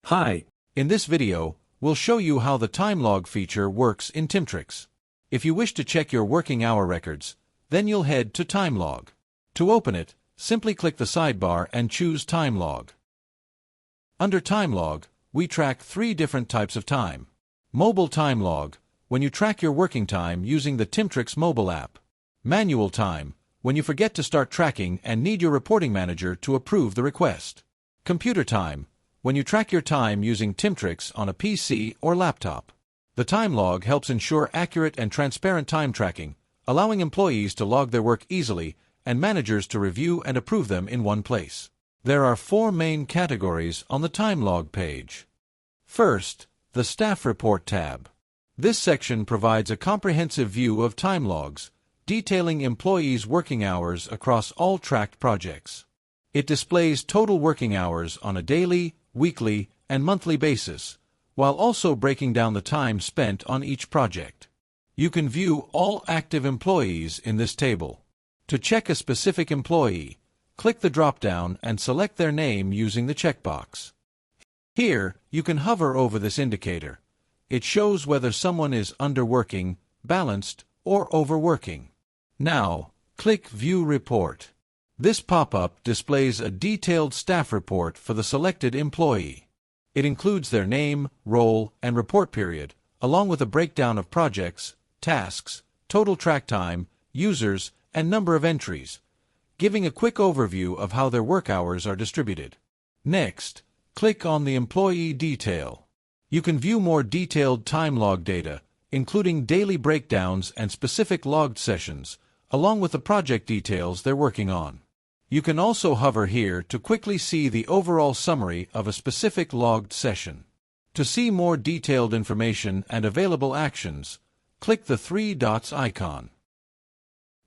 Hi, in this video, we'll show you how the time log feature works in Teamtrics. If you wish to check your working hour records, then you'll head to Time Log. To open it, simply click the sidebar and choose Time Log. Under Time Log, we track 3 different types of time. Mobile Time Log, when you track your working time using the Teamtrics mobile app. Manual Time, when you forget to start tracking and need your reporting manager to approve the request. Computer Time, when you track your time using Teamtrics on a PC or laptop. The time log helps ensure accurate and transparent time tracking, allowing employees to log their work easily and managers to review and approve them in one place. There are 4 main categories on the time log page. First, the Staff Report tab. This section provides a comprehensive view of time logs, detailing employees' working hours across all tracked projects. It displays total working hours on a daily, weekly, and monthly basis, while also breaking down the time spent on each project. You can view all active employees in this table. To check a specific employee, click the drop-down and select their name using the checkbox. Here, you can hover over this indicator. It shows whether someone is underworking, balanced, or overworking. Now, click View Report. This pop-up displays a detailed staff report for the selected employee. It includes their name, role, and report period, along with a breakdown of projects, tasks, total track time, users, and number of entries, giving a quick overview of how their work hours are distributed. Next, click on the Employee Detail. You can view more detailed time log data, including daily breakdowns and specific logged sessions, along with the project details they're working on. You can also hover here to quickly see the overall summary of a specific logged session. To see more detailed information and available actions, click the 3 dots icon.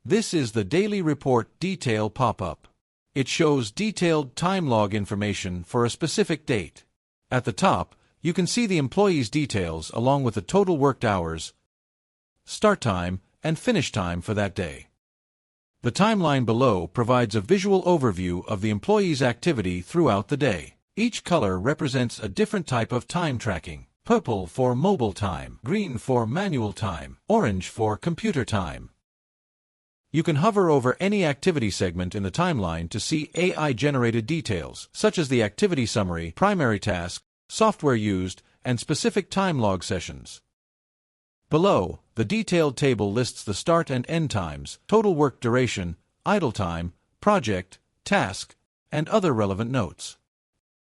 This is the Daily Report Detail pop-up. It shows detailed time log information for a specific date. At the top, you can see the employee's details along with the total worked hours, start time, and finish time for that day. The timeline below provides a visual overview of the employee's activity throughout the day. Each color represents a different type of time tracking. Purple for mobile time, green for manual time, orange for computer time. You can hover over any activity segment in the timeline to see AI-generated details, such as the activity summary, primary task, software used, and specific time log sessions. Below, the detailed table lists the start and end times, total work duration, idle time, project, task, and other relevant notes.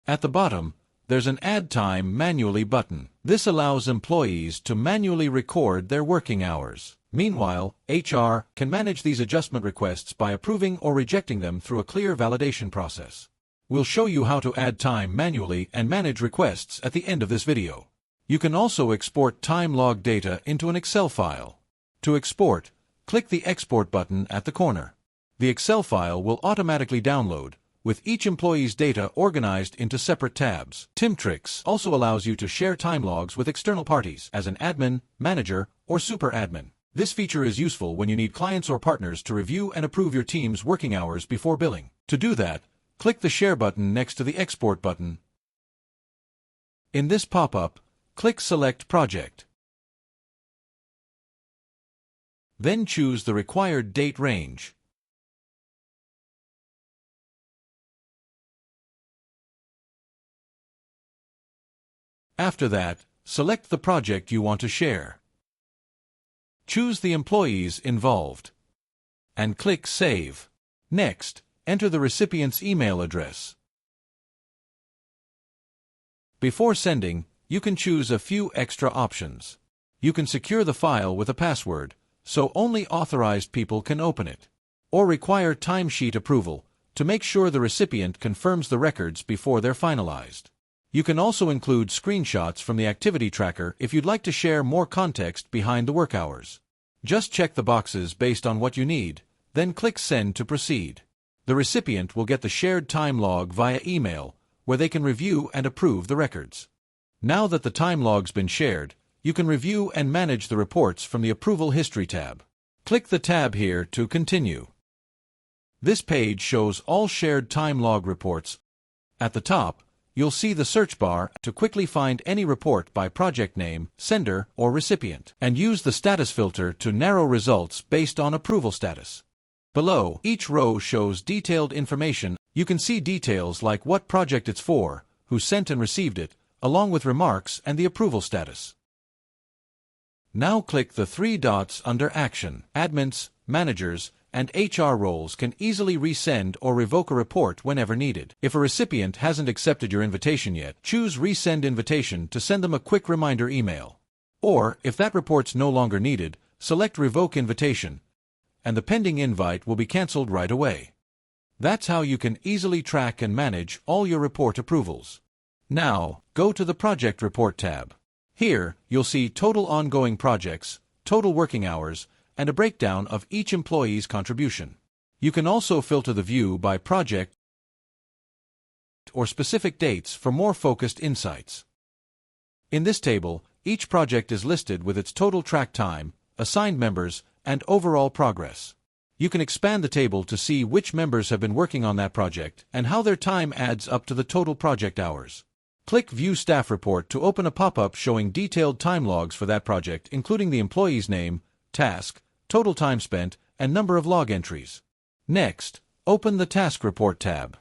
At the bottom, there's an Add Time Manually button. This allows employees to manually record their working hours. Meanwhile, HR can manage these adjustment requests by approving or rejecting them through a clear validation process. We'll show you how to add time manually and manage requests at the end of this video. You can also export time log data into an Excel file. To export, click the Export button at the corner. The Excel file will automatically download, with each employee's data organized into separate tabs. Teamtrics also allows you to share time logs with external parties as an admin, manager, or super admin. This feature is useful when you need clients or partners to review and approve your team's working hours before billing. To do that, click the Share button next to the Export button. In this pop-up, click Select Project. Then choose the required date range. After that, select the project you want to share. Choose the employees involved, and click Save. Next, enter the recipient's email address. Before sending, you can choose a few extra options. You can secure the file with a password, so only authorized people can open it, or require timesheet approval to make sure the recipient confirms the records before they're finalized. You can also include screenshots from the activity tracker if you'd like to share more context behind the work hours. Just check the boxes based on what you need, then click Send to proceed. The recipient will get the shared time log via email, where they can review and approve the records. Now that the time log's been shared, you can review and manage the reports from the Approval History tab. Click the tab here to continue. This page shows all shared time log reports. At the top, you'll see the search bar to quickly find any report by project name, sender, or recipient, and use the status filter to narrow results based on approval status. Below, each row shows detailed information. You can see details like what project it's for, who sent and received it, along with remarks and the approval status. Now click the three dots under Action. Admins, managers, and HR roles can easily resend or revoke a report whenever needed. If a recipient hasn't accepted your invitation yet, choose Resend Invitation to send them a quick reminder email. Or, if that report's no longer needed, select Revoke Invitation, and the pending invite will be cancelled right away. That's how you can easily track and manage all your report approvals. Now, go to the Project Report tab. Here, you'll see total ongoing projects, total working hours, and a breakdown of each employee's contribution. You can also filter the view by project or specific dates for more focused insights. In this table, each project is listed with its total track time, assigned members, and overall progress. You can expand the table to see which members have been working on that project and how their time adds up to the total project hours. Click View Staff Report to open a pop-up showing detailed time logs for that project, including the employee's name, task, total time spent, and number of log entries. Next, open the Task Report tab.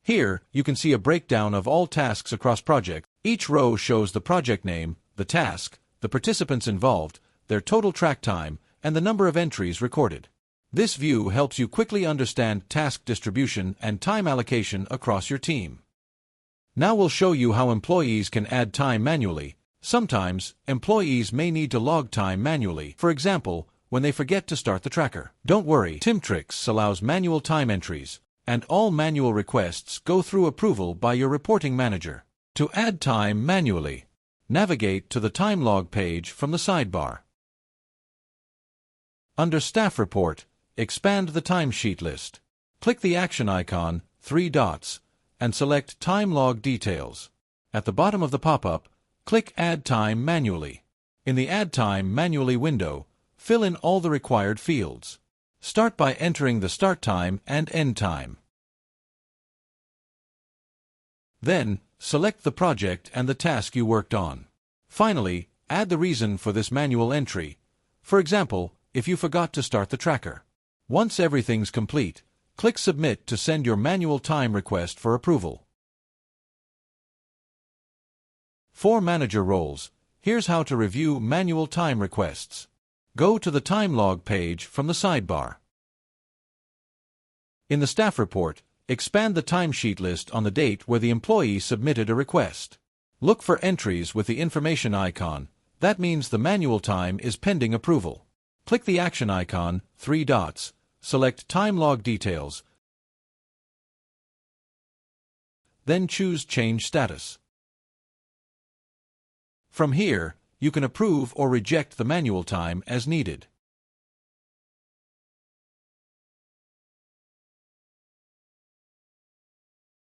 Here, you can see a breakdown of all tasks across projects. Each row shows the project name, the task, the participants involved, their total track time, and the number of entries recorded. This view helps you quickly understand task distribution and time allocation across your team. Now we'll show you how employees can add time manually. Sometimes, employees may need to log time manually, for example, when they forget to start the tracker. Don't worry, Teamtrics allows manual time entries, and all manual requests go through approval by your reporting manager. To add time manually, navigate to the time log page from the sidebar. Under Staff Report, expand the timesheet list. Click the action icon, three dots, and select Time Log Details. At the bottom of the pop-up, click Add Time Manually. In the Add Time Manually window, fill in all the required fields. Start by entering the start time and end time. Then, select the project and the task you worked on. Finally, add the reason for this manual entry. For example, if you forgot to start the tracker. Once everything's complete, click Submit to send your manual time request for approval. For manager roles, here's how to review manual time requests. Go to the Time Log page from the sidebar. In the Staff Report, expand the timesheet list on the date where the employee submitted a request. Look for entries with the information icon. That means the manual time is pending approval. Click the action icon, three dots, select Time Log Details, then choose Change Status. From here, you can approve or reject the manual time as needed.